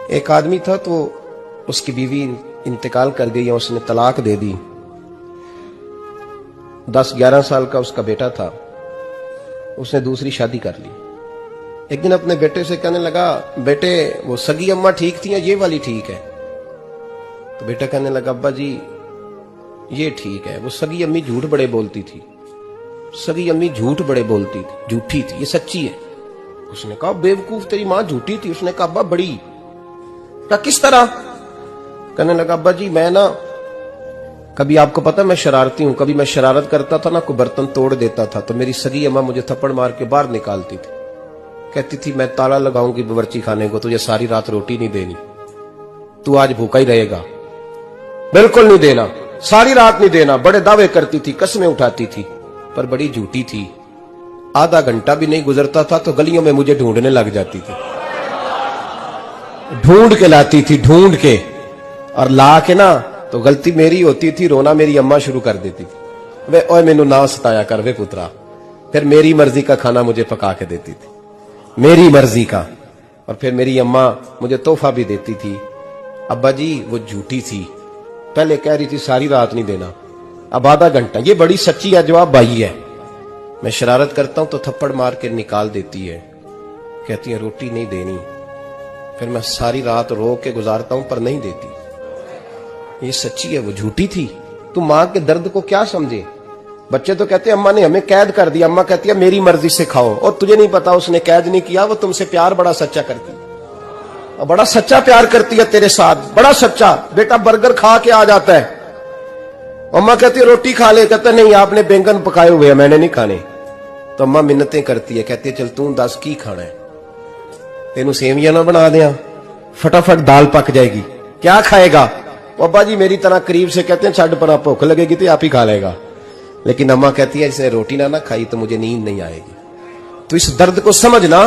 ایک آدمی تھا تو اس کی بیوی انتقال کر گئی یا اس نے طلاق دے دی. 10-11 سال کا اس کا بیٹا تھا. اس نے دوسری شادی کر لی. ایک دن اپنے بیٹے سے کہنے لگا, بیٹے وہ سگی اماں ٹھیک تھی یا یہ والی ٹھیک ہے؟ تو بیٹا کہنے لگا, ابا جی یہ ٹھیک ہے, وہ سگی امی جھوٹ بڑے بولتی تھی, سگی امی جھوٹ بڑے بولتی تھی, جھوٹی تھی, یہ سچی ہے. اس نے کہا, بے وقوف تیری ماں جھوٹی تھی. اس نے کہا, ابا بڑی. کہا کس طرح؟ کہنے لگا, ابا جی میں نا کبھی, آپ کو پتا میں شرارتی ہوں, کبھی میں شرارت کرتا تھا نا, کوئی برتن توڑ دیتا تھا تو میری سگی اماں مجھے تھپڑ مار کے باہر نکالتی تھی. کہتی تھی میں تالا لگاؤں گی باورچی خانے کو, تجھے ساری رات روٹی نہیں دینی, تو آج بھوکا ہی رہے گا, بالکل نہیں دینا, ساری رات نہیں دینا. بڑے دعوے کرتی تھی, قسمیں اٹھاتی تھی, پر بڑی جھوٹی تھی. آدھا گھنٹہ بھی نہیں گزرتا تھا تو گلیوں میں مجھے ڈھونڈنے لگ جاتی تھی, ڈھونڈ کے لاتی تھی, ڈھونڈ کے, اور لا کے نا تو غلطی میری ہوتی تھی, رونا میری اماں شروع کر دیتی تھی. وے اوے مینوں نہ ستایا کر وے پترا. پھر میری مرضی کا کھانا مجھے پکا کے دیتی تھی, میری مرضی کا. اور پھر میری اماں مجھے تحفہ بھی دیتی تھی. ابا جی وہ جھوٹی تھی, پہلے کہہ رہی تھی ساری رات نہیں دینا, اب آدھا گھنٹہ. یہ بڑی سچی ہے, جواب بھائی ہے. میں شرارت کرتا ہوں تو تھپڑ مار کے نکال دیتی ہے, کہتی ہے روٹی نہیں دینی. پھر میں ساری رات رو کے گزارتا ہوں پر نہیں دیتی. یہ سچی ہے, وہ جھوٹی تھی. تو ماں کے درد کو کیا سمجھے؟ بچے تو کہتے ہیں اماں نے ہمیں قید کر دیا, اماں کہتی ہے میری مرضی سے کھاؤ. اور تجھے نہیں پتا اس نے قید نہیں کیا, وہ تم سے پیار بڑا سچا کرتی, بڑا سچا پیار کرتی ہے تیرے ساتھ, بڑا سچا. بیٹا برگر کھا کے آ جاتا ہے, اماں کہتی ہے روٹی کھا لے, کہتا نہیں آپ نے بینگن پکائے ہوئے ہیں میں نے نہیں کھانے. تو اماں منتیں کرتی ہے, کہتی ہے چل تم دس کی کھانا ہے, تینوں سیویاں نہ بنا دیاں, فٹافٹ دال پک جائے گی, کیا کھائے گا؟ ابا جی میری طرح قریب سے کہتے ہیں چھڈ پر, بھوک لگے گی تو آپ ہی کھا لے گا. لیکن اماں کہتی ہے اس نے روٹی نہ کھائی تو مجھے نیند نہیں آئے گی. تو اس درد کو سمجھنا.